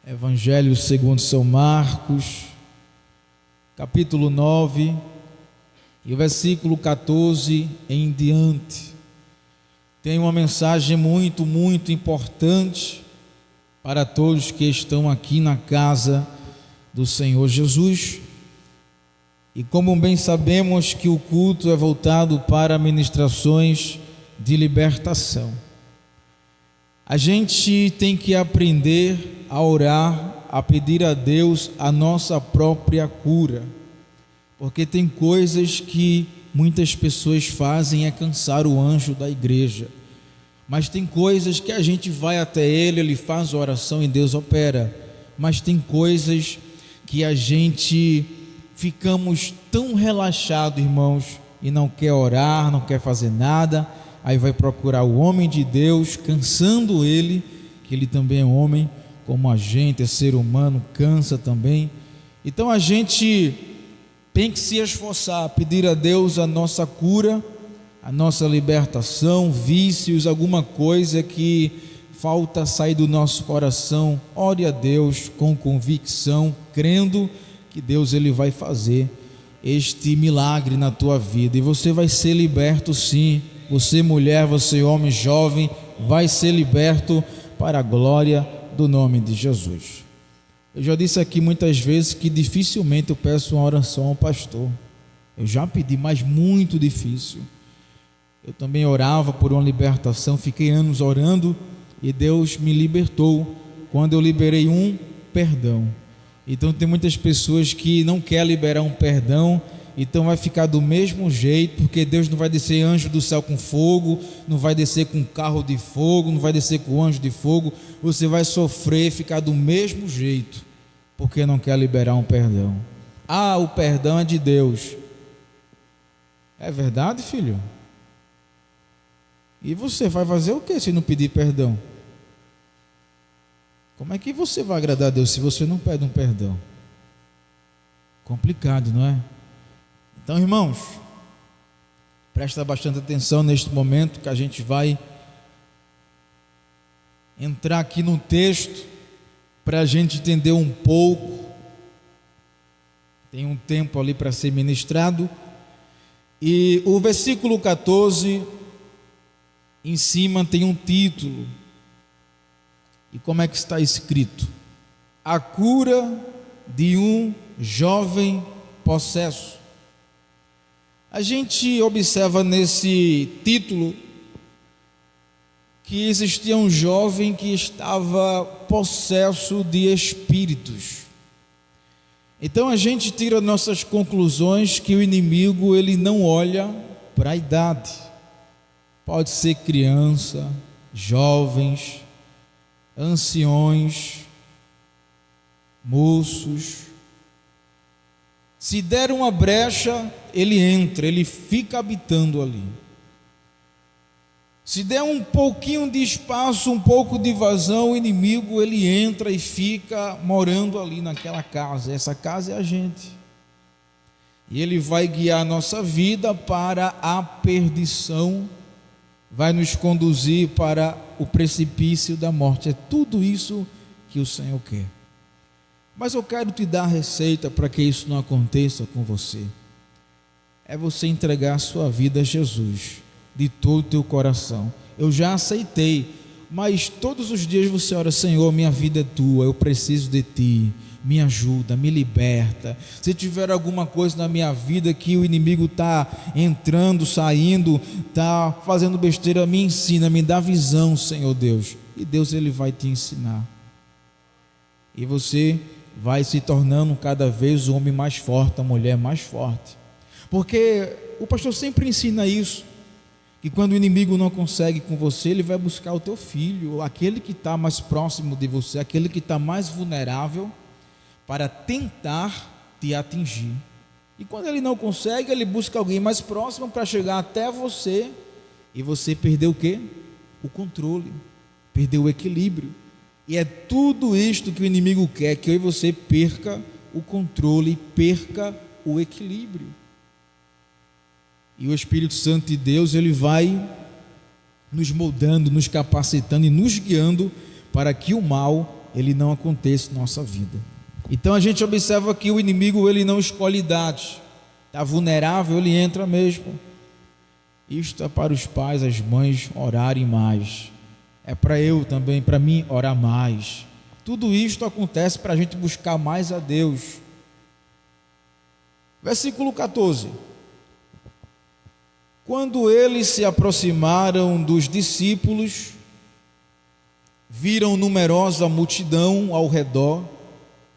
Evangelho segundo São Marcos, capítulo 9, e o versículo 14 em diante. Tem uma mensagem muito importante para todos que estão aqui na casa do Senhor Jesus. E como bem sabemos que o culto é voltado para ministrações de libertação, a gente tem que aprender a orar, a pedir a Deus a nossa própria cura, porque tem coisas que muitas pessoas fazem é cansar o anjo da igreja, mas tem coisas que a gente vai até ele faz a oração e Deus opera, mas tem coisas que a gente ficamos tão relaxados, irmãos, e não quer orar, não quer fazer nada, aí vai procurar o homem de Deus, cansando ele, que ele também é homem, como a gente, é ser humano, cansa também. Então a gente tem que se esforçar, pedir a Deus a nossa cura, a nossa libertação, vícios, alguma coisa que falta sair do nosso coração. Ore a Deus com convicção, crendo que Deus ele vai fazer este milagre na tua vida, e você vai ser liberto sim. Você mulher, você homem jovem, vai ser liberto para a glória do nome de Jesus. Eu já disse aqui muitas vezes que dificilmente eu peço uma oração ao pastor. Eu já pedi, mas muito difícil. Eu também orava por uma libertação, fiquei anos orando e Deus me libertou quando eu liberei um perdão. Então tem muitas pessoas que não querem liberar um perdão, então vai ficar do mesmo jeito, porque Deus não vai descer anjo do céu com fogo, não vai descer com carro de fogo, não vai descer com anjo de fogo. Você vai sofrer, ficar do mesmo jeito, porque não quer liberar um perdão. Ah, o perdão é de Deus. É verdade, filho? E você vai fazer o que se não pedir perdão? Como é que você vai agradar a Deus se você não pede um perdão? Complicado, não é? Então, irmãos, presta bastante atenção neste momento que a gente vai entrar aqui no texto para a gente entender um pouco. Tem um tempo ali para ser ministrado. E o versículo 14, em cima tem um título. E como é que está escrito? A cura de um jovem possesso. A gente observa nesse título que existia um jovem que estava possesso de espíritos. Então a gente tira nossas conclusões que o inimigo ele não olha para a idade. Pode ser criança, jovens, anciões, moços. Se der uma brecha, ele entra, ele fica habitando ali. Se der um pouquinho de espaço, um pouco de vazão, o inimigo ele entra e fica morando ali naquela casa. Essa casa é a gente. E ele vai guiar a nossa vida para a perdição, vai nos conduzir para o precipício da morte. É tudo isso que o Senhor quer. Mas eu quero te dar a receita para que isso não aconteça com você. É você entregar a sua vida a Jesus, de todo o teu coração. Eu já aceitei, mas todos os dias você ora: Senhor, minha vida é tua, eu preciso de ti, me ajuda, me liberta. Se tiver alguma coisa na minha vida que o inimigo está entrando, saindo, está fazendo besteira, me ensina, me dá visão, Senhor Deus. E Deus ele vai te ensinar. E você vai se tornando cada vez o homem mais forte, a mulher mais forte. Porque o pastor sempre ensina isso, que quando o inimigo não consegue com você, ele vai buscar o teu filho, aquele que está mais próximo de você, aquele que está mais vulnerável, para tentar te atingir. E quando ele não consegue, ele busca alguém mais próximo para chegar até você, e você perdeu o quê? O controle, perdeu o equilíbrio. E é tudo isto que o inimigo quer, que eu e você perca o controle, perca o equilíbrio. E o Espírito Santo de Deus, ele vai nos moldando, nos capacitando e nos guiando para que o mal ele não aconteça na nossa vida. Então a gente observa que o inimigo, ele não escolhe idade. Está vulnerável, ele entra mesmo. Isto é para os pais, as mães orarem mais. É para eu também, para mim, orar mais. Tudo isto acontece para a gente buscar mais a Deus. Versículo 14. Quando eles se aproximaram dos discípulos, viram numerosa multidão ao redor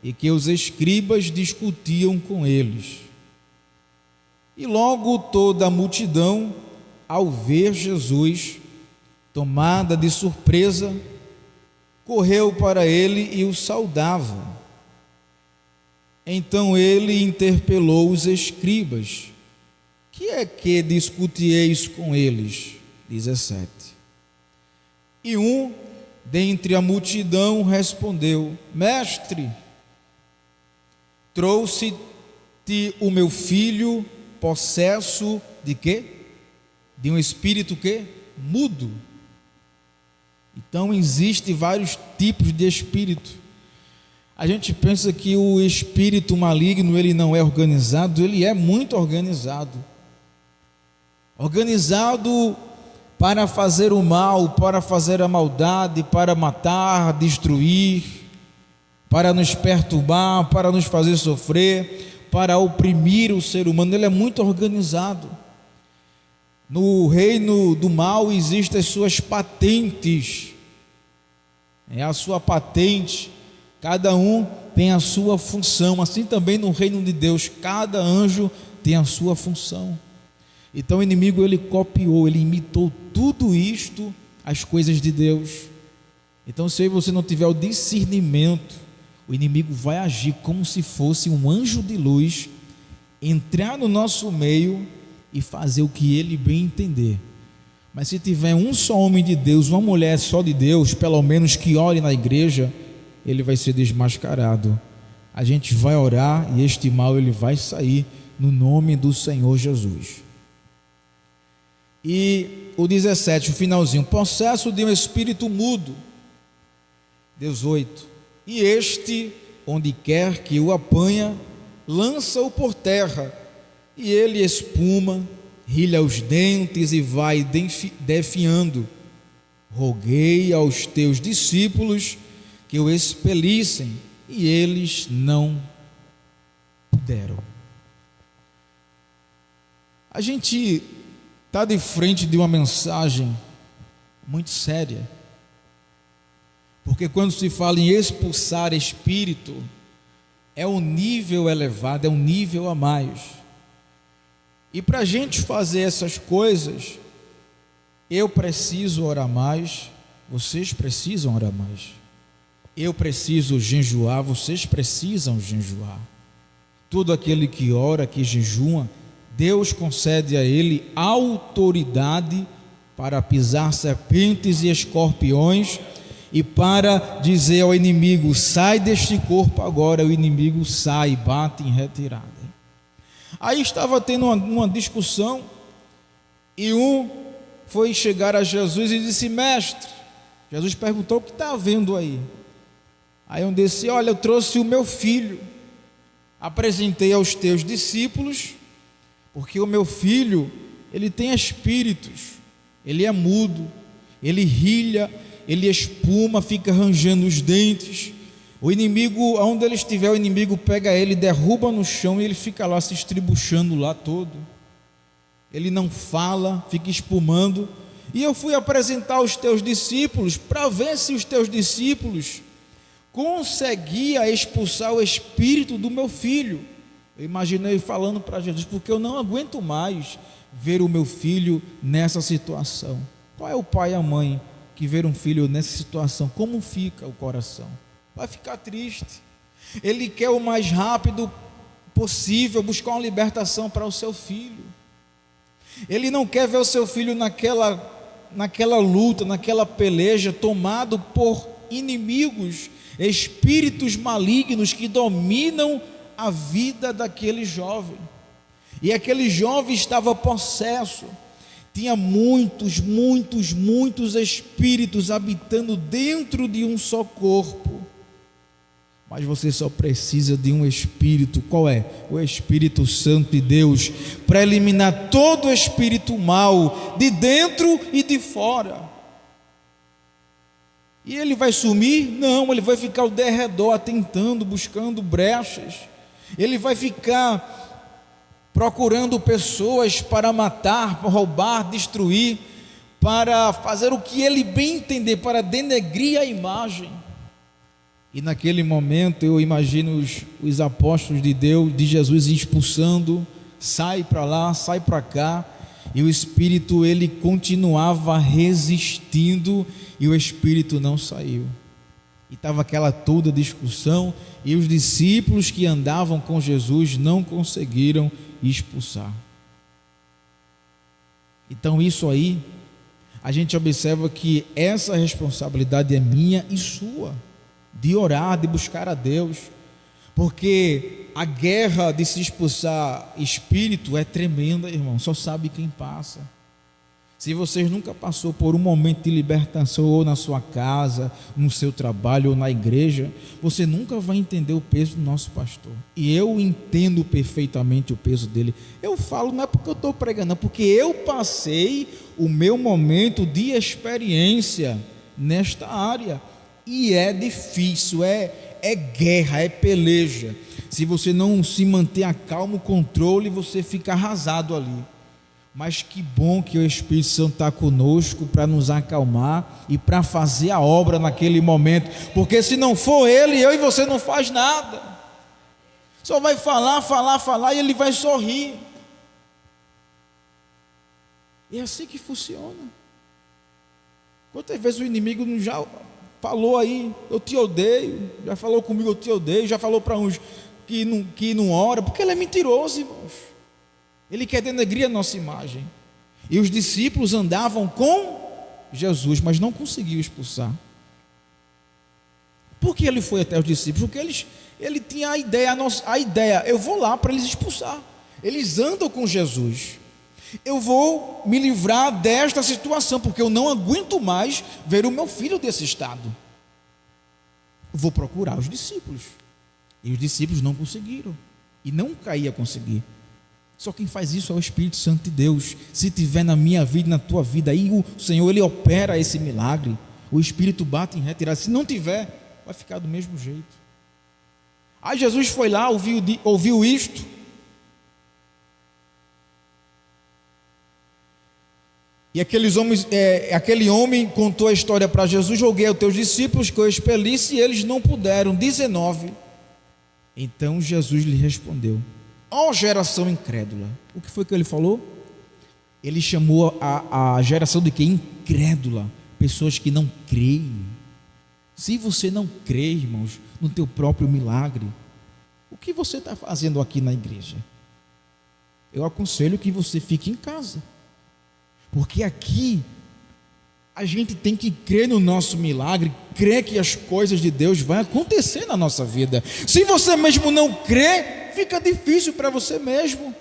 e que os escribas discutiam com eles. E logo toda a multidão, ao ver Jesus, tomada de surpresa, correu para ele e o saudava. Então ele interpelou os escribas: que é que discutieis com eles? 17. E um dentre a multidão respondeu: Mestre, trouxe-te o meu filho possesso de quê? De um espírito quê? Mudo. Então existem vários tipos de espírito. A gente pensa que o espírito maligno, ele não é organizado. Ele é muito organizado. Organizado para fazer o mal, para fazer a maldade, para matar, destruir, para nos perturbar, para nos fazer sofrer, para oprimir o ser humano. Ele é muito organizado. No reino do mal existem as suas patentes. É a sua patente. Cada um tem a sua função. Assim também no reino de Deus, cada anjo tem a sua função. Então o inimigo, ele copiou, ele imitou tudo isto, as coisas de Deus. Então, se você não tiver o discernimento, o inimigo vai agir como se fosse um anjo de luz, entrar no nosso meio e fazer o que ele bem entender. Mas se tiver um só homem de Deus, uma mulher só de Deus, pelo menos que ore na igreja, ele vai ser desmascarado. A gente vai orar e este mal, ele vai sair no nome do Senhor Jesus. E o 17, o finalzinho: possesso de um espírito mudo. 18. E este, onde quer que o apanha, lança-o por terra, e ele espuma, rilha os dentes e vai definhando. Roguei aos teus discípulos que o expelissem, e eles não puderam. A gente está de frente de uma mensagem muito séria, porque quando se fala em expulsar espírito, é um nível elevado, é um nível a mais. E para a gente fazer essas coisas, eu preciso orar mais, vocês precisam orar mais. Eu preciso jejuar, vocês precisam jejuar. Todo aquele que ora, que jejua, Deus concede a ele autoridade para pisar serpentes e escorpiões e para dizer ao inimigo: sai deste corpo agora. O inimigo sai, bate em retirada. Aí estava tendo uma discussão, e um foi chegar a Jesus e disse: mestre. Jesus perguntou: o que está havendo aí? Aí um disse: olha, eu trouxe o meu filho, apresentei aos teus discípulos, porque o meu filho, ele tem espíritos, ele é mudo, ele rilha, ele espuma, fica rangendo os dentes. O inimigo, onde ele estiver, o inimigo pega ele, derruba no chão e ele fica lá se estribuchando lá todo. Ele não fala, fica espumando. E eu fui apresentar aos teus discípulos para ver se os teus discípulos conseguiam expulsar o espírito do meu filho. Eu imaginei falando para Jesus: porque eu não aguento mais ver o meu filho nessa situação. Qual é o pai e a mãe que ver um filho nessa situação? Como fica o coração? Vai ficar triste. Ele quer o mais rápido possível buscar uma libertação para o seu filho. Ele não quer ver o seu filho naquela luta, naquela peleja, tomado por inimigos, espíritos malignos que dominam a vida daquele jovem. E aquele jovem estava possesso, tinha muitos espíritos habitando dentro de um só corpo. mas você só precisa de um Espírito. Qual é? O Espírito Santo de Deus, para eliminar todo o espírito mau, de dentro e de fora. E ele vai sumir? Não, ele vai ficar ao derredor, tentando, buscando brechas. Ele vai ficar procurando pessoas para matar, para roubar, destruir, para fazer o que ele bem entender, para denegrir a imagem. E naquele momento eu imagino os apóstolos de Deus, de Jesus, expulsando, sai para lá, sai para cá, e o Espírito ele continuava resistindo, e o Espírito não saiu. E estava aquela toda discussão, e os discípulos que andavam com Jesus não conseguiram expulsar. Então isso aí, a gente observa que essa responsabilidade é minha e sua, de orar, de buscar a Deus, porque a guerra de se expulsar espírito é tremenda, irmão, só sabe quem passa. Se vocês nunca passou por um momento de libertação, ou na sua casa, no seu trabalho, ou na igreja, você nunca vai entender o peso do nosso pastor. E eu entendo perfeitamente o peso dele. Eu falo, não é porque eu estou pregando, é porque eu passei o meu momento de experiência nesta área. E é difícil, é guerra, é peleja. Se você não se manter a calmo, controle, você fica arrasado ali. Mas que bom que o Espírito Santo está conosco para nos acalmar e para fazer a obra naquele momento, porque se não for Ele, eu e você não faz nada, só vai falar e Ele vai sorrir. E é assim que funciona. Quantas vezes o inimigo já falou aí, eu te odeio, já falou comigo, eu te odeio, já falou para uns que não ora, porque ele é mentiroso, irmãos. Ele quer denegrir a nossa imagem. E os discípulos andavam com Jesus, mas não conseguiu expulsar. Por que ele foi até os discípulos? Porque ele tinha a ideia, eu vou lá para eles expulsar. Eles andam com Jesus. Eu vou me livrar desta situação, porque eu não aguento mais ver o meu filho desse estado. Eu vou procurar os discípulos. E os discípulos não conseguiram. E nunca ia conseguir. Só quem faz isso é o Espírito Santo de Deus. Se tiver na minha vida e na tua vida, aí o Senhor ele opera esse milagre. O Espírito bate em retirada. Se não tiver, vai ficar do mesmo jeito. Aí Jesus foi lá, ouviu isto. E aquele homem contou a história para Jesus: joguei aos teus discípulos que eu expelisse e eles não puderam. 19. Então Jesus lhe respondeu: ó geração incrédula. O que foi que ele falou? Ele chamou a geração de que? Incrédula. Pessoas que não creem. Se você não crê, irmãos, no teu próprio milagre, o que você está fazendo aqui na igreja? Eu aconselho que você fique em casa, porque aqui a gente tem que crer no nosso milagre, crer que as coisas de Deus vão acontecer na nossa vida. Se você mesmo não crê, fica difícil para você mesmo.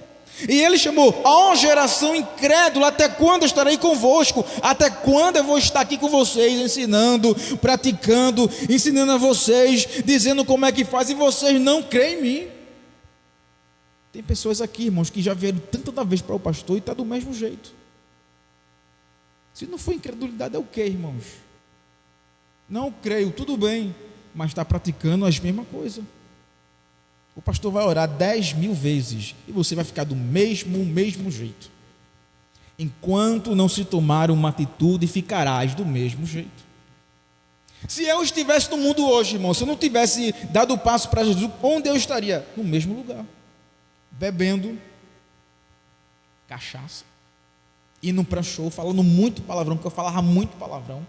E ele chamou: ó geração incrédula, até quando eu estarei convosco? Até quando eu vou estar aqui com vocês, ensinando, praticando, ensinando a vocês, dizendo como é que faz, e vocês não creem em mim? Tem pessoas aqui, irmãos, que já vieram tanta vez para o pastor e está do mesmo jeito. Se não for incredulidade, é o que, irmãos? Não creio, tudo bem, mas está praticando as mesmas coisas. O pastor vai orar 10.000 vezes e você vai ficar do mesmo jeito. Enquanto não se tomar uma atitude, ficarás do mesmo jeito. Se eu estivesse no mundo hoje, irmão, se eu não tivesse dado o passo para Jesus, onde eu estaria? No mesmo lugar, bebendo cachaça, indo para show, falando muito palavrão, porque eu falava muito palavrão,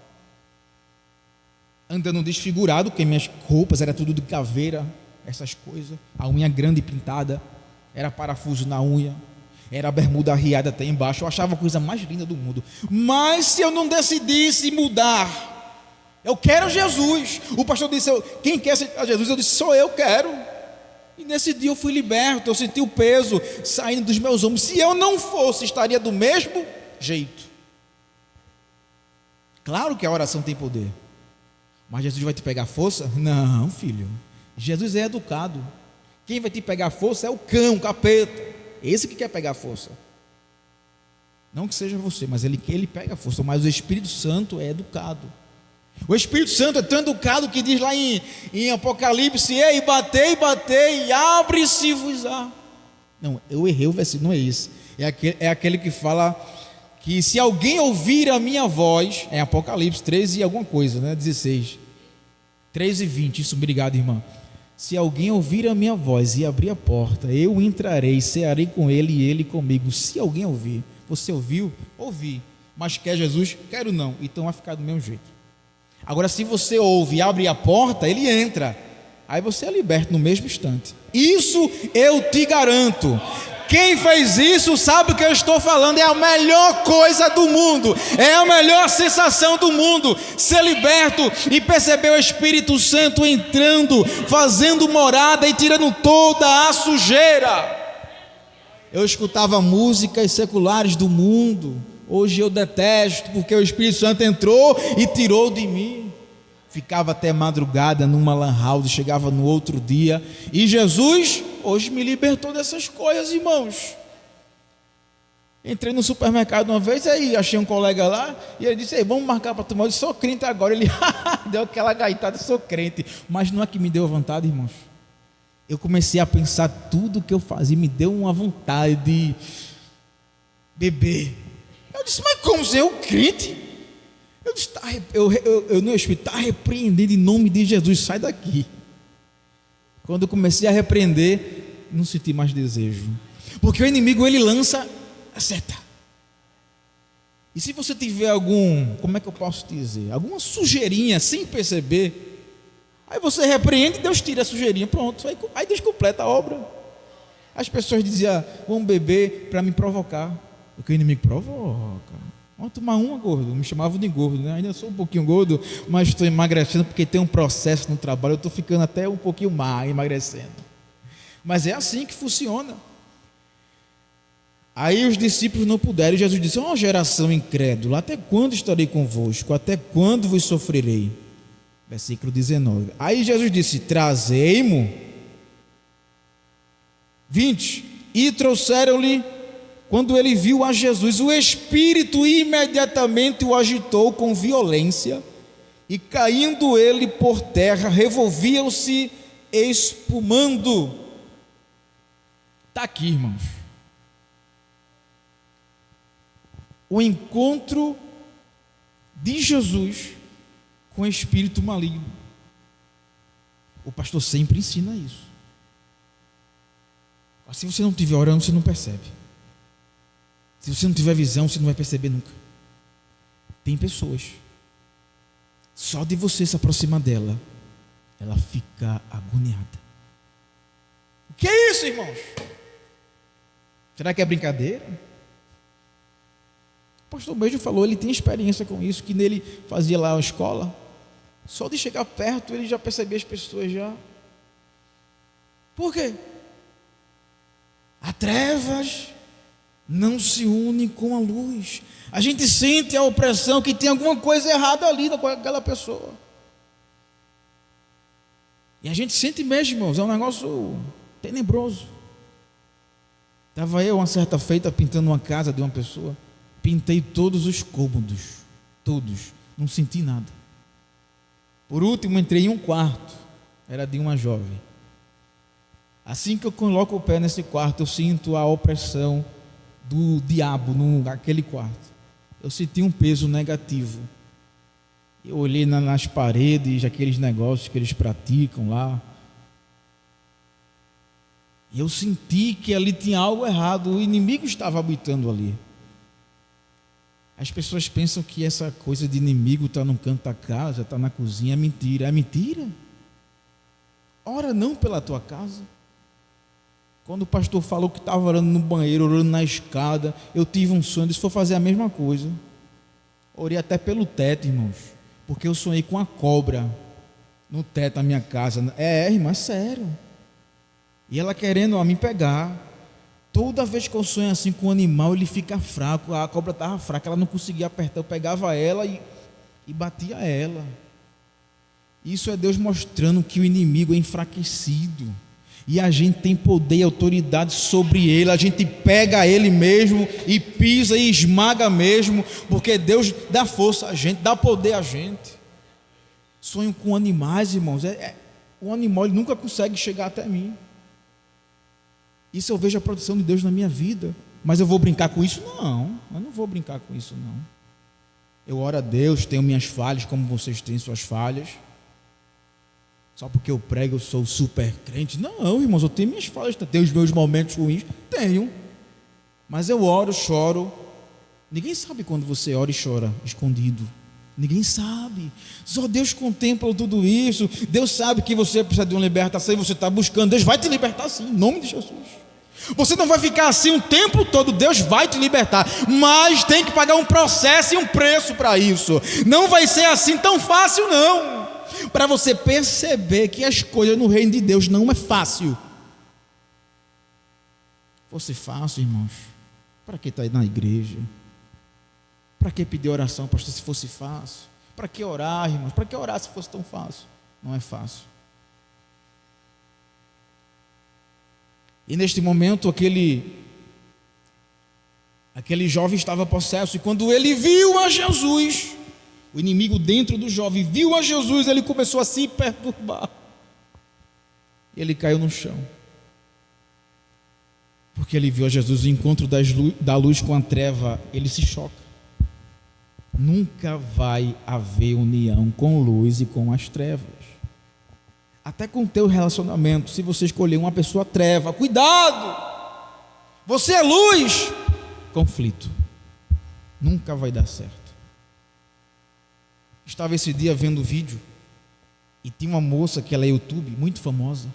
andando desfigurado, porque minhas roupas eram tudo de caveira, essas coisas, a unha grande pintada, era parafuso na unha, era a bermuda arriada até embaixo. Eu achava a coisa mais linda do mundo. Mas se eu não decidisse mudar, eu quero Jesus. O pastor disse: quem quer aceitar Jesus? Eu disse: sou eu, quero. E nesse dia eu fui liberto, eu senti o peso saindo dos meus ombros. Se eu não fosse, estaria do mesmo jeito. Claro que a oração tem poder, mas Jesus vai te pegar força? Não, filho. Jesus é educado. Quem vai te pegar força é o cão, o capeta. Esse que quer pegar força. Não que seja você, mas ele pega força. Mas o Espírito Santo é educado. O Espírito Santo é tão educado que diz lá em Apocalipse: ei, batei, e abre-se-vos-á. Não, eu errei o versículo, não é esse. É aquele que fala que se alguém ouvir a minha voz, é Apocalipse 13 e alguma coisa, né? 16, 13 e 20, isso, obrigado, irmã. Se alguém ouvir a minha voz e abrir a porta, eu entrarei, cearei com ele e ele comigo. Se alguém ouvir, você ouviu? Ouvi. Mas quer Jesus? Quero não. Então vai ficar do mesmo jeito. Agora, se você ouve e abre a porta, ele entra. Aí você é liberto no mesmo instante. Isso eu te garanto. Quem fez isso sabe o que eu estou falando. É a melhor coisa do mundo. É a melhor sensação do mundo. Ser liberto e perceber o Espírito Santo entrando, fazendo morada e tirando toda a sujeira. Eu escutava músicas seculares do mundo. Hoje eu detesto, porque o Espírito Santo entrou e tirou de mim. Ficava até madrugada numa lan house, chegava no outro dia. E Jesus hoje me libertou dessas coisas, irmãos. Entrei no supermercado uma vez, aí achei um colega lá, e ele disse: ei, vamos marcar para tomar. Eu disse: sou crente agora. Ele deu aquela gaitada: sou crente. Mas não é que me deu vontade, irmãos. Eu comecei a pensar tudo que eu fazia, me deu uma vontade de beber. Eu disse: mas como ser eu crente? Eu disse: no Espírito, está repreendendo em nome de Jesus, sai daqui. Quando eu comecei a repreender, não senti mais desejo, porque o inimigo, ele lança a seta. E se você tiver como é que eu posso dizer, alguma sujeirinha sem perceber, aí você repreende e Deus tira a sujeirinha, pronto, aí Deus completa a obra. As pessoas diziam: vamos beber para me provocar, porque o inimigo provoca. Vamos tomar uma, gordo. Me chamavam de gordo, né? Ainda sou um pouquinho gordo, mas estou emagrecendo porque tem um processo no trabalho. Eu estou ficando até um pouquinho mais emagrecendo. Mas é assim que funciona. Aí os discípulos não puderam. Jesus disse: ó, geração incrédula, até quando estarei convosco? Até quando vos sofrerei? Versículo 19. Aí Jesus disse: trazei-mo. 20. E trouxeram-lhe. Quando ele viu a Jesus, o Espírito imediatamente o agitou com violência, e caindo ele por terra, revolviam-se espumando. Está aqui, irmãos, o encontro de Jesus com o espírito maligno. O pastor sempre ensina isso. Se você não estiver orando, você não percebe. Se você não tiver visão, você não vai perceber nunca. Tem pessoas, só de você se aproximar dela, ela fica agoniada. O que é isso, irmãos? Será que é brincadeira? O pastor Beijo falou, ele tem experiência com isso, que nele fazia lá a escola. Só de chegar perto, ele já percebia as pessoas já. Por quê? Há trevas não se une com a luz. A gente sente a opressão, que tem alguma coisa errada ali com aquela pessoa. E a gente sente mesmo, irmãos, é um negócio tenebroso. Estava eu uma certa feita pintando uma casa de uma pessoa. Pintei todos os cômodos, todos, não senti nada. Por último, entrei em um quarto, era de uma jovem. Assim que eu coloco o pé nesse quarto, eu sinto a opressão do diabo naquele quarto. Eu senti um peso negativo. Eu olhei nas paredes, aqueles negócios que eles praticam lá, e eu senti que ali tinha algo errado. O inimigo estava habitando ali. As pessoas pensam que essa coisa de inimigo está num canto da casa, está na cozinha. É mentira. É mentira. Ora não pela tua casa. Quando o pastor falou que estava orando no banheiro, orando na escada, eu tive um sonho, disse: vou fazer a mesma coisa. Orei até pelo teto, irmãos, porque eu sonhei com a cobra no teto da minha casa. Irmã, é sério. E ela querendo me pegar. Toda vez que eu sonho assim com um animal, ele fica fraco. A cobra estava fraca, ela não conseguia apertar. Eu pegava ela e batia ela. Isso é Deus mostrando que o inimigo é enfraquecido e a gente tem poder e autoridade sobre ele. A gente pega ele mesmo e pisa e esmaga mesmo, porque Deus dá força a gente, dá poder a gente. Sonho com animais, irmãos. Um animal ele nunca consegue chegar até mim. Isso eu vejo a proteção de Deus na minha vida. Mas eu vou brincar com isso? Não, eu não vou brincar com isso não. Eu oro a Deus, tenho minhas falhas como vocês têm suas falhas. Só porque eu prego eu sou super crente? Não, irmãos, eu tenho minhas falhas, tenho os meus momentos ruins, tenho. Mas eu oro, choro. Ninguém sabe quando você ora e chora escondido. Ninguém sabe. Só Deus contempla tudo isso. Deus sabe que você precisa de uma libertação e você está buscando. Deus vai te libertar sim, em nome de Jesus. Você não vai ficar assim o tempo todo. Deus vai te libertar, mas tem que pagar um processo e um preço para isso. Não vai ser assim tão fácil não. Para você perceber que as coisas no reino de Deus não é fácil. Fosse fácil, irmãos, para que estar na igreja? Para que pedir oração, pastor, se fosse fácil? Para que orar, irmãos? Para que orar se fosse tão fácil? Não é fácil. E neste momento aquele jovem estava possesso, e quando ele viu a Jesus, o inimigo dentro do jovem viu a Jesus, ele começou a se perturbar. E ele caiu no chão. Porque ele viu a Jesus, o encontro da luz com a treva, ele se choca. Nunca vai haver união com luz e com as trevas. Até com o teu relacionamento, se você escolher uma pessoa treva, cuidado! Você é luz, conflito. Nunca vai dar certo. Estava esse dia vendo vídeo e tinha uma moça que ela é YouTube, muito famosa.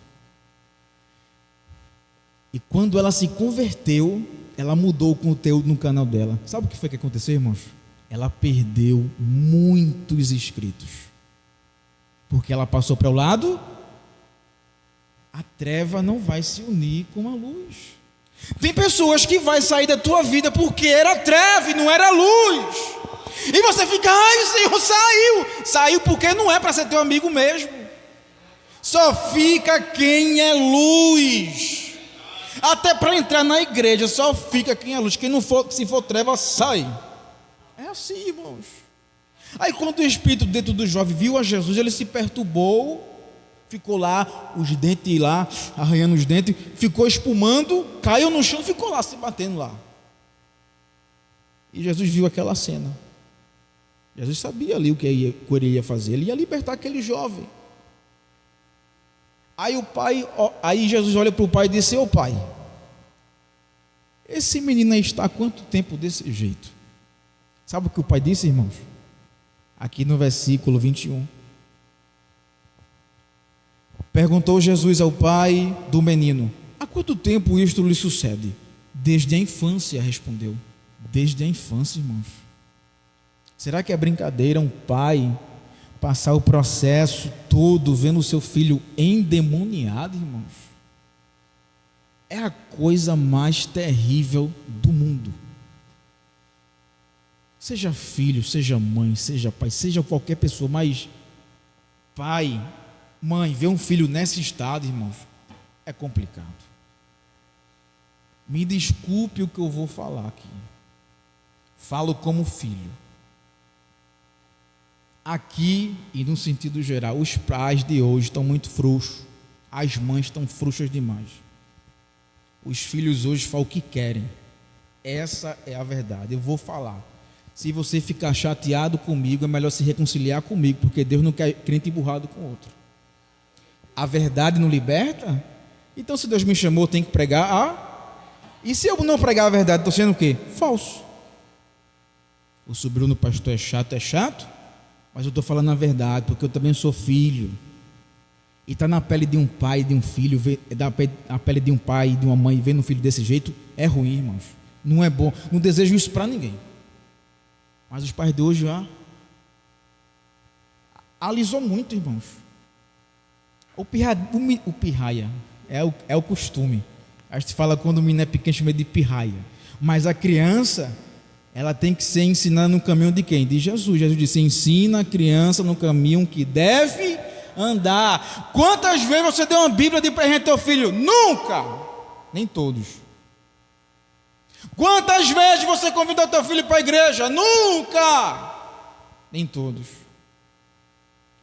E quando ela se converteu, ela mudou o conteúdo no canal dela. Sabe o que foi que aconteceu, irmãos? Ela perdeu muitos inscritos. Porque ela passou para o lado. A treva não vai se unir com a luz. Tem pessoas que vai sair da tua vida porque era treva e não era luz. E você fica, ai, Senhor, saiu porque não é para ser teu amigo mesmo. Só fica quem é luz. Até para entrar na igreja só fica quem é luz. Quem não for, se for treva, sai. É assim, irmãos. Aí quando o espírito dentro do jovem viu a Jesus, ele se perturbou, ficou lá, os dentes lá, arranhando os dentes, ficou espumando, caiu no chão, ficou lá se batendo lá. E Jesus viu aquela cena. Jesus sabia ali o que ele ia fazer. Ele ia libertar aquele jovem. Aí Jesus olha para o pai e disse: ô pai, esse menino aí está há quanto tempo desse jeito? Sabe o que o pai disse, irmãos? Aqui no versículo 21. Perguntou Jesus ao pai do menino: há quanto tempo isto lhe sucede? Desde a infância, respondeu. Desde a infância, irmãos. Será que é brincadeira um pai passar o processo todo vendo o seu filho endemoniado, irmãos? É a coisa mais terrível do mundo. Seja filho, seja mãe, seja pai, seja qualquer pessoa, mas pai, mãe, ver um filho nesse estado, irmãos, é complicado. Me desculpe o que eu vou falar aqui. Falo como filho. Aqui, e no sentido geral, os pais de hoje estão muito frouxos. As mães estão frouxas demais. Os filhos hoje falam o que querem. Essa é a verdade. Eu vou falar. Se você ficar chateado comigo, é melhor se reconciliar comigo, porque Deus não quer crente emburrado com outro. A verdade não liberta? Então, se Deus me chamou, tem que pregar. E se eu não pregar a verdade, estou sendo o quê? Falso. O sobrinho do pastor é chato, mas eu estou falando a verdade, porque eu também sou filho. E está na pele de um pai e de um filho, na pele de um pai e de uma mãe, vendo um filho desse jeito, é ruim, irmãos. Não é bom, não desejo isso para ninguém. Mas os pais de hoje já alisou muito, irmãos. O pirraia é o costume. A gente fala quando o menino é pequeno, chama de pirraia. Mas a criança, ela tem que ser ensinada no caminho de quem? De Jesus. Jesus disse: ensina a criança no caminho que deve andar. Quantas vezes você deu uma Bíblia de presente ao teu filho? Nunca! Nem todos. Quantas vezes você convidou teu filho para a igreja? Nunca! Nem todos.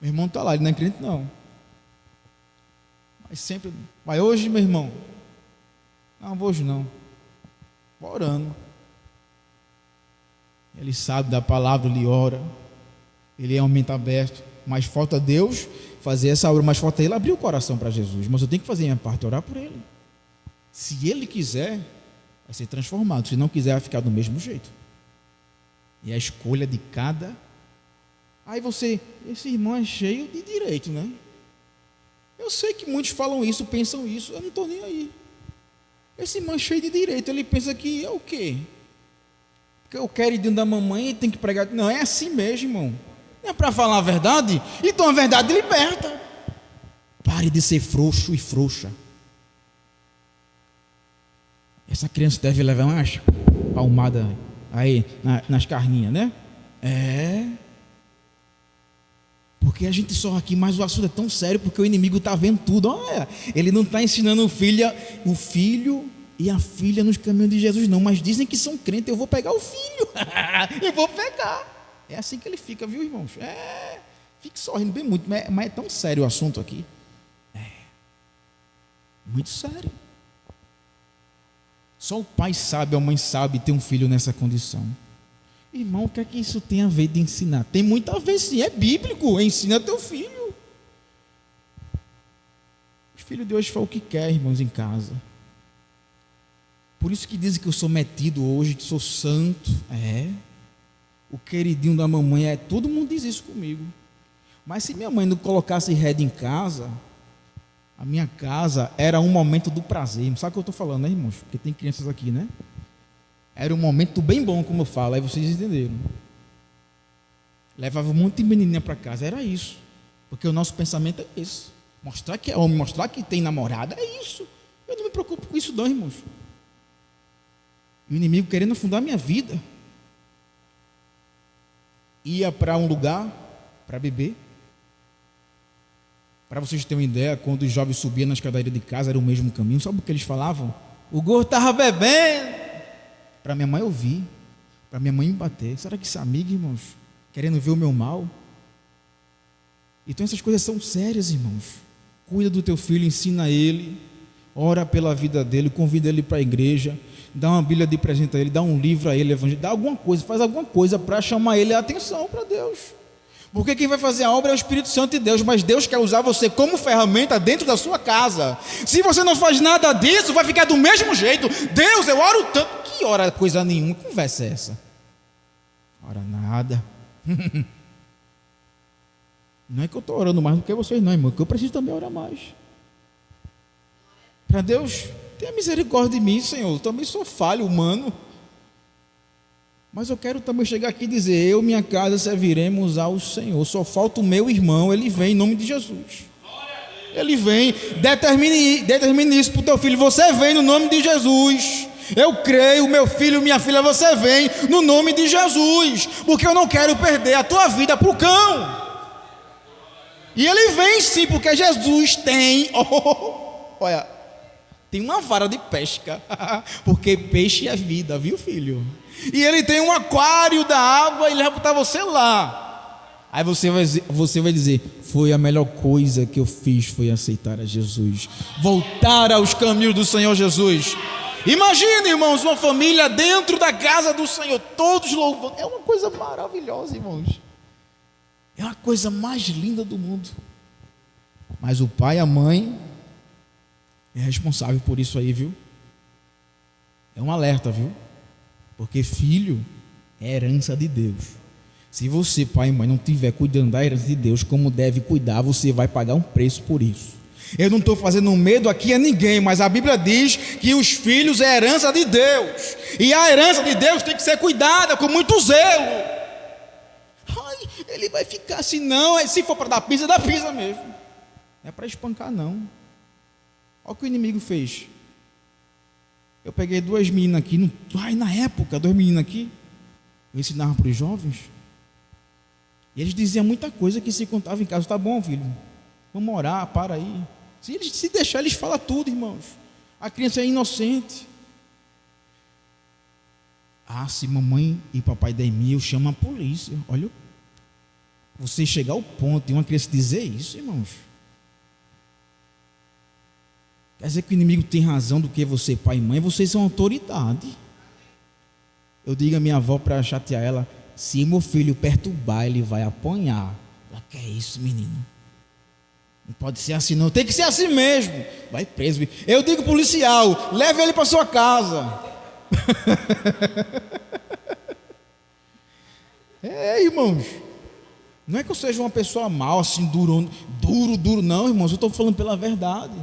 Meu irmão está lá, ele não é crente não. Mas sempre, vai hoje, meu irmão? Não, vou hoje não. Vou orando. Ele sabe da palavra, ele ora. Ele é um mente aberto. Mas falta Deus fazer essa obra, mas falta ele abrir o coração para Jesus. Mas eu tenho que fazer a minha parte, orar por ele. Se ele quiser, vai ser transformado. Se não quiser, vai ficar do mesmo jeito. E a escolha de cada. Aí você, esse irmão é cheio de direito, né? Eu sei que muitos falam isso, pensam isso, eu não estou nem aí. Esse irmão é cheio de direito, ele pensa que é o quê? Porque eu quero ir dentro da mamãe e tem que pregar. Não, é assim mesmo, irmão. Não é para falar a verdade? Então a verdade liberta. Pare de ser frouxo e frouxa. Essa criança deve levar umas palmadas aí nas carninhas, né? Porque a gente só aqui, mas o assunto é tão sério, porque o inimigo está vendo tudo. Olha, ele não está ensinando o filho e a filha nos caminhos de Jesus, não. Mas dizem que são crentes, eu vou pegar o filho. Eu vou pegar. É assim que ele fica, viu, irmãos? Fique sorrindo bem muito, mas é tão sério o assunto aqui. Muito sério. Só o pai sabe, a mãe sabe ter um filho nessa condição. Irmão, o que é que isso tem a ver de ensinar? Tem muito a ver, sim, é bíblico. Ensina teu filho. Os filhos de hoje fazem o que quer, irmãos, em casa. Por isso que dizem que eu sou metido hoje, que sou santo. O queridinho da mamãe, todo mundo diz isso comigo. Mas se minha mãe não colocasse rede em casa, a minha casa era um momento do prazer. Sabe o que eu estou falando, né, irmãos? Porque tem crianças aqui, né? Era um momento bem bom, como eu falo, aí vocês entenderam. Levava um monte de menininha para casa, era isso. Porque o nosso pensamento é esse. Mostrar que é homem, mostrar que tem namorada, é isso. Eu não me preocupo com isso não, irmãos. E o inimigo querendo afundar a minha vida. Ia para um lugar para beber. Para vocês terem uma ideia, quando os jovens subiam na escadaria de casa, era o mesmo caminho. Sabe o que eles falavam? O gordo estava bebendo. Para minha mãe ouvir, para minha mãe me bater. Será que isso é amigo, irmãos? Querendo ver o meu mal? Então essas coisas são sérias, irmãos. Cuida do teu filho, ensina ele, ora pela vida dele, convida ele para a igreja, dá uma Bíblia de presente a ele, dá um livro a ele, dá alguma coisa, faz alguma coisa para chamar ele a atenção para Deus. Porque quem vai fazer a obra é o Espírito Santo de Deus, mas Deus quer usar você como ferramenta dentro da sua casa. Se você não faz nada disso, vai ficar do mesmo jeito. Deus, eu oro tanto. Que ora coisa nenhuma? Que conversa é essa? Ora nada. Não é que eu estou orando mais do que vocês não, irmão, é que eu preciso também orar mais. Para Deus, tenha misericórdia de mim, Senhor. Eu também sou falho, humano. Mas eu quero também chegar aqui e dizer, eu e minha casa serviremos ao Senhor. Só falta o meu irmão, ele vem em nome de Jesus. Ele vem, determine isso para o teu filho. Você vem no nome de Jesus. Eu creio, meu filho, minha filha, você vem no nome de Jesus. Porque eu não quero perder a tua vida para o cão. E ele vem sim, porque Jesus tem, olha, tem uma vara de pesca. Porque peixe é vida, viu, filho? E ele tem um aquário da água e ele vai botar você lá. Aí você vai dizer, foi a melhor coisa que eu fiz, foi aceitar a Jesus, voltar aos caminhos do Senhor Jesus. Imagina, irmãos, uma família dentro da casa do Senhor, todos louvando. É uma coisa maravilhosa, irmãos. É uma coisa mais linda do mundo. Mas o pai e a mãe é responsável por isso aí, viu? É um alerta, viu? Porque filho é herança de Deus. Se você, pai e mãe, não estiver cuidando da herança de Deus como deve cuidar, você vai pagar um preço por isso. Eu não estou fazendo medo aqui a ninguém, mas a Bíblia diz que os filhos é herança de Deus. E a herança de Deus tem que ser cuidada com muito zelo. Ai, ele vai ficar assim, não. Se for para dar pisa, dá pisa mesmo. Não é para espancar, não. Olha o que o inimigo fez. Eu peguei duas meninas aqui, na época, duas meninas aqui, eu ensinava para os jovens, e eles diziam muita coisa que se contava em casa. Tá bom, filho, Vamos orar, para aí. Se deixar, eles falam tudo, irmãos. A criança é inocente. Se mamãe e papai der mil, chama a polícia. Olha, você chegar ao ponto de uma criança dizer isso, irmãos. Quer dizer que o inimigo tem razão do que você, pai e mãe, vocês são autoridade. Eu digo a minha avó para chatear ela: se meu filho perturbar, ele vai apanhar. Ela, que é isso, menino? Não pode ser assim não, tem que ser assim mesmo. Vai preso. Eu digo policial, leve ele para sua casa. Irmãos, não é que eu seja uma pessoa mal, assim, duro, não, irmãos, eu estou falando pela verdade.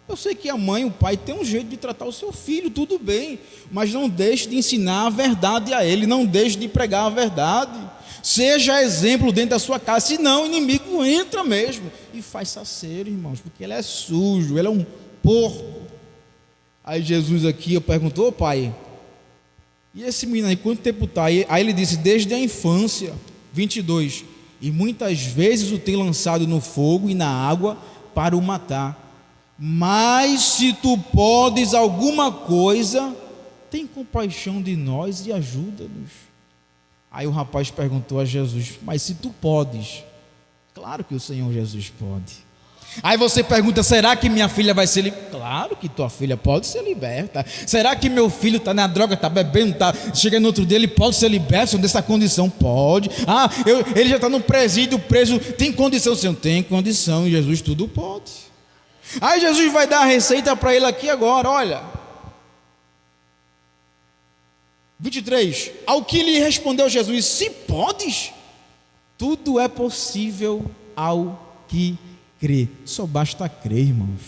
Eu sei que a mãe e o pai têm um jeito de tratar o seu filho, tudo bem, mas não deixe de ensinar a verdade a ele, não deixe de pregar a verdade. Seja exemplo dentro da sua casa, senão o inimigo entra mesmo e faz saceiro, irmãos, porque ele é sujo, ele é um porco. Aí Jesus aqui perguntou: pai, e esse menino aí, quanto tempo está? Aí ele disse: desde a infância. 22. E muitas vezes o tem lançado no fogo e na água para o matar. Mas se tu podes alguma coisa, tem compaixão de nós e ajuda-nos. Aí o rapaz perguntou a Jesus: mas se tu podes? Claro que o Senhor Jesus pode. Aí você pergunta: será que minha filha vai ser liberta? Claro que tua filha pode ser liberta. Será que meu filho está na droga, está bebendo, chega no outro dia, ele pode ser liberto dessa condição? Pode. Ele já está no presídio, preso, tem condição? Senhor, tem condição, e Jesus tudo pode. Aí Jesus vai dar a receita para ele aqui agora, olha. 23. Ao que lhe respondeu Jesus: se podes, tudo é possível ao que crê. Só basta crer, irmãos.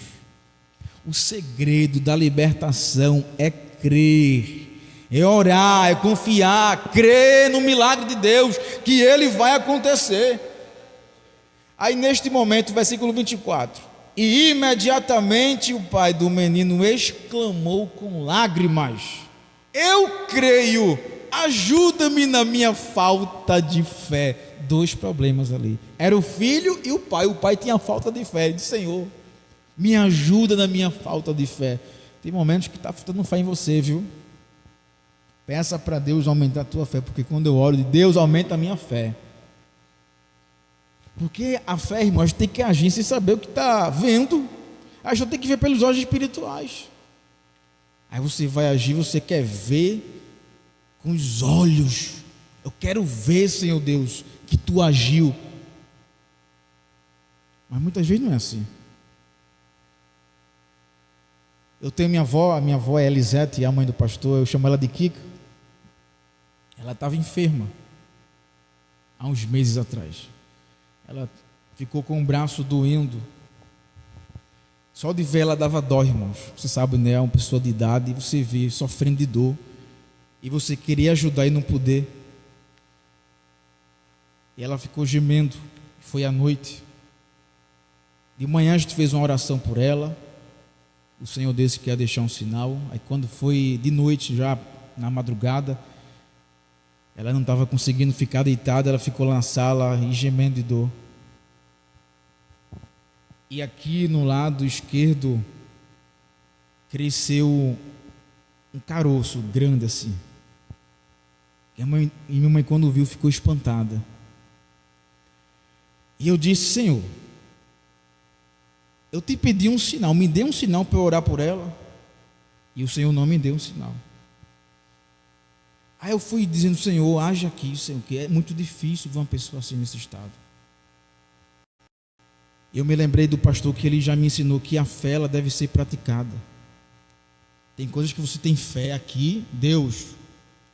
O segredo da libertação é crer, é orar, é confiar, crer no milagre de Deus, que ele vai acontecer. Aí neste momento, versículo 24: e imediatamente o pai do menino exclamou com lágrimas: eu creio, ajuda-me na minha falta de fé. Dois problemas ali, era o filho e o pai. O pai tinha falta de fé, ele disse: Senhor, me ajuda na minha falta de fé. Tem momentos que está faltando fé em você, viu? Peça para Deus aumentar a tua fé, porque quando eu oro, Deus aumenta a minha fé. Porque a fé, irmãos, tem que agir sem saber o que está vendo. A gente tem que ver pelos olhos espirituais. Aí você vai agir, você quer ver com os olhos. Eu quero ver, Senhor Deus, que tu agiu. Mas muitas vezes não é assim. Eu tenho a minha avó é Elisete, a mãe do pastor, eu chamo ela de Kika. Ela estava enferma há uns meses atrás. Ela ficou com o braço doendo. Só de ver ela dava dó, irmãos. Você sabe, né? Uma pessoa de idade, você vê sofrendo de dor, e você queria ajudar e não poder. E ela ficou gemendo. Foi à noite. De manhã a gente fez uma oração por ela. O Senhor disse que ia deixar um sinal. Aí quando foi de noite, já na madrugada, ela não estava conseguindo ficar deitada. Ela ficou lá na sala e gemendo de dor. E aqui no lado esquerdo cresceu um caroço grande assim. E minha mãe, quando viu, ficou espantada. E eu disse: Senhor, eu te pedi um sinal, me dê um sinal para eu orar por ela. E o Senhor não me deu um sinal. Aí eu fui dizendo: Senhor, age aqui, Senhor, que é muito difícil ver uma pessoa assim nesse estado. Eu me lembrei do pastor, que ele já me ensinou que a fé, ela deve ser praticada. Tem coisas que você tem fé aqui, Deus,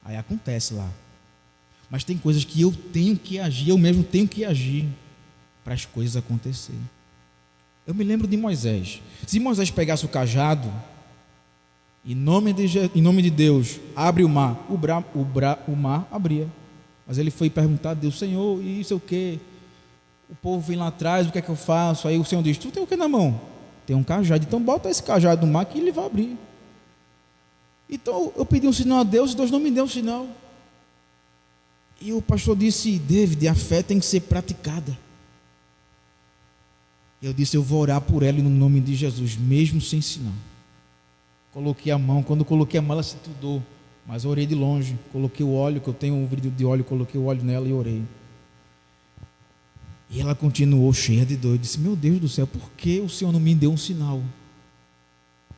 aí acontece lá. Mas tem coisas que eu tenho que agir, eu mesmo tenho que agir para as coisas acontecerem. Eu me lembro de Moisés. Se Moisés pegasse o cajado, em nome de Deus, abre o mar, o mar abria. Mas ele foi perguntar a Deus: Senhor, e isso é o quê? O povo vem lá atrás, o que é que eu faço? Aí o Senhor diz: tu tem o que na mão? Tem um cajado. Então bota esse cajado no mar que ele vai abrir. Então eu pedi um sinal a Deus, e Deus não me deu um sinal. E o pastor disse: David, a fé tem que ser praticada. Eu disse, eu vou orar por ela no nome de Jesus, mesmo sem sinal. Coloquei a mão, quando coloquei a mão ela se tudou, mas orei de longe, coloquei o óleo, que eu tenho um vidro de óleo, coloquei o óleo nela e orei. E ela continuou cheia de dor. Eu disse, meu Deus do céu, por que o Senhor não me deu um sinal?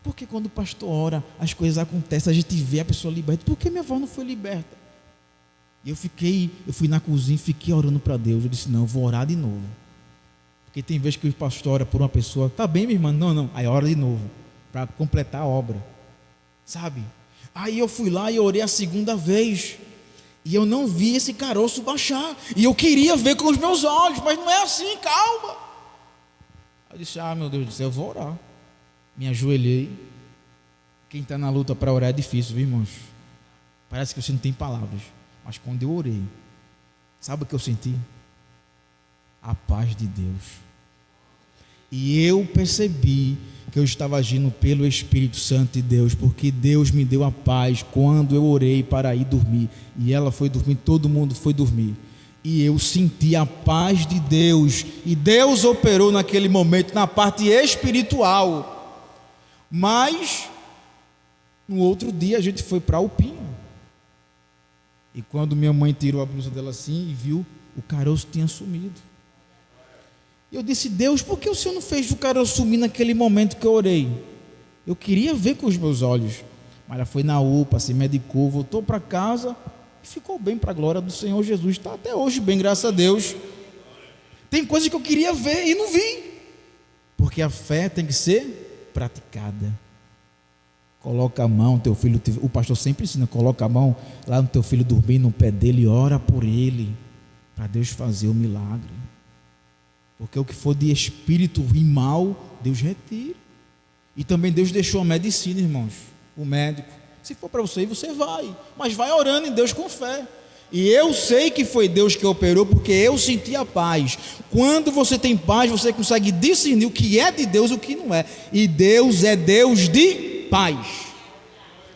Porque quando o pastor ora, as coisas acontecem, a gente vê a pessoa liberta. Por que minha avó não foi liberta? E eu fui na cozinha e fiquei orando para Deus. Eu disse, não, eu vou orar de novo. Porque tem vezes que o pastor ora por uma pessoa, tá bem, minha irmã? Não, aí ora de novo, para completar a obra, sabe? Aí eu fui lá e orei a segunda vez, e eu não vi esse caroço baixar, e eu queria ver com os meus olhos, mas não é assim, calma. Eu disse, meu Deus do céu, eu vou orar. Me ajoelhei. Quem está na luta para orar é difícil, viu, irmãos? Parece que você não tem palavras, mas quando eu orei, sabe o que eu senti? A paz de Deus. E eu percebi que eu estava agindo pelo Espírito Santo de Deus, porque Deus me deu a paz quando eu orei para ir dormir, e ela foi dormir, todo mundo foi dormir, e eu senti a paz de Deus, e Deus operou naquele momento na parte espiritual. Mas no outro dia a gente foi para Alpina, e quando minha mãe tirou a blusa dela assim e viu, o caroço tinha sumido. Eu disse, Deus, por que o Senhor não fez o caroço sumir naquele momento que eu orei? Eu queria ver com os meus olhos. Mas ela foi na UPA, se medicou, voltou para casa e ficou bem, para a glória do Senhor Jesus. Está até hoje bem, graças a Deus. Tem coisas que eu queria ver e não vi, porque a fé tem que ser praticada. Coloca a mão, teu filho, o pastor sempre ensina, coloca a mão lá no teu filho dormir, no pé dele, e ora por ele, para Deus fazer o milagre. Porque o que for de espírito ruim, mal, Deus retira. E também Deus deixou a medicina, irmãos, o médico. Se for para você ir, você vai, mas vai orando em Deus com fé. E eu sei que foi Deus que operou, porque eu senti a paz. Quando você tem paz, você consegue discernir o que é de Deus e o que não é. E Deus é Deus de paz.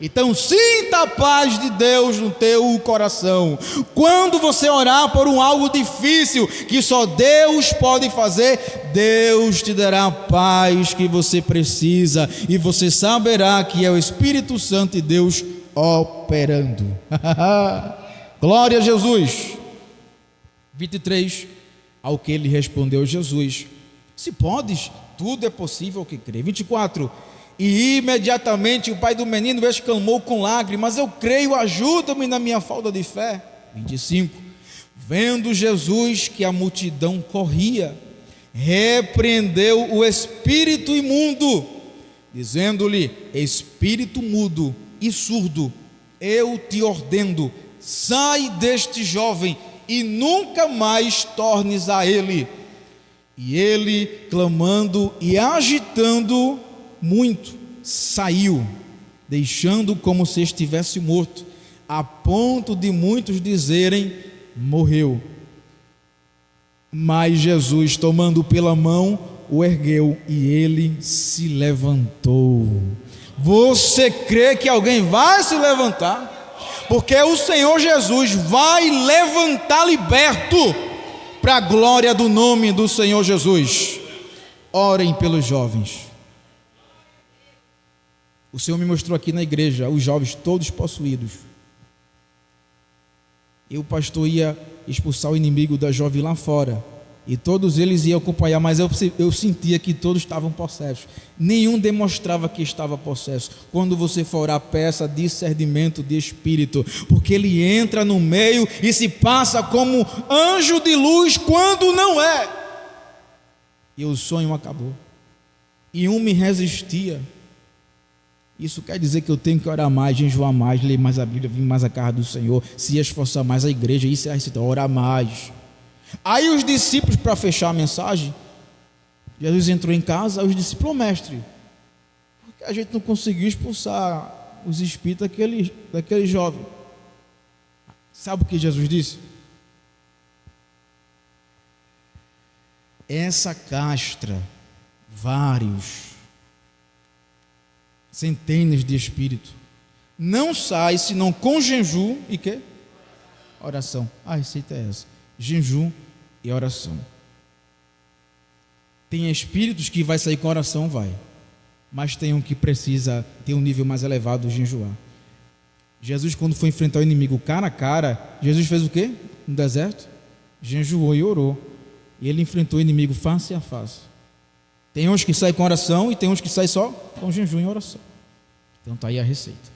Então sinta a paz de Deus no teu coração. Quando você orar por algo difícil que só Deus pode fazer, Deus te dará a paz que você precisa, e você saberá que é o Espírito Santo de Deus operando. Glória a Jesus. 23, ao que ele respondeu Jesus, se podes, tudo é possível ao que crê. 24, e imediatamente o pai do menino exclamou com lágrimas, eu creio, ajuda-me na minha falta de fé. 25, vendo Jesus que a multidão corria, repreendeu o espírito imundo, dizendo-lhe, espírito mudo e surdo, eu te ordeno, sai deste jovem e nunca mais tornes a ele. E ele, clamando e agitando muito, saiu, deixando como se estivesse morto, a ponto de muitos dizerem, morreu. Mas Jesus, tomando pela mão, o ergueu e ele se levantou. Você crê que alguém vai se levantar? Porque o Senhor Jesus vai levantar liberto, para a glória do nome do Senhor Jesus. Orem pelos jovens. O Senhor me mostrou aqui na igreja os jovens todos possuídos. E o pastor ia expulsar o inimigo da jovem lá fora, e todos eles iam acompanhar, mas eu sentia que todos estavam possessos. Nenhum demonstrava que estava possesso. Quando você for orar, peça discernimento de espírito, porque ele entra no meio e se passa como anjo de luz quando não é. E o sonho acabou, e me resistia. Isso quer dizer que eu tenho que orar mais, jejuar mais, ler mais a Bíblia, vir mais a casa do Senhor, se esforçar mais a igreja, isso é a receita, orar mais. Aí os discípulos, para fechar a mensagem, Jesus entrou em casa, os discípulos, mestre, porque a gente não conseguiu expulsar os espíritos daquele jovem. Sabe o que Jesus disse? Essa castra vários, centenas de espíritos, não sai senão com jejum e quê? Oração. A receita é essa: jejum e oração. Tem espíritos que vai sair com oração, vai. Mas tem um que precisa ter um nível mais elevado de jejuar. Jesus, quando foi enfrentar o inimigo cara a cara, Jesus fez o quê? No deserto? Jejuou e orou. E ele enfrentou o inimigo face a face. Tem uns que saem com oração e tem uns que saem só com jejum e oração. Então está aí a receita.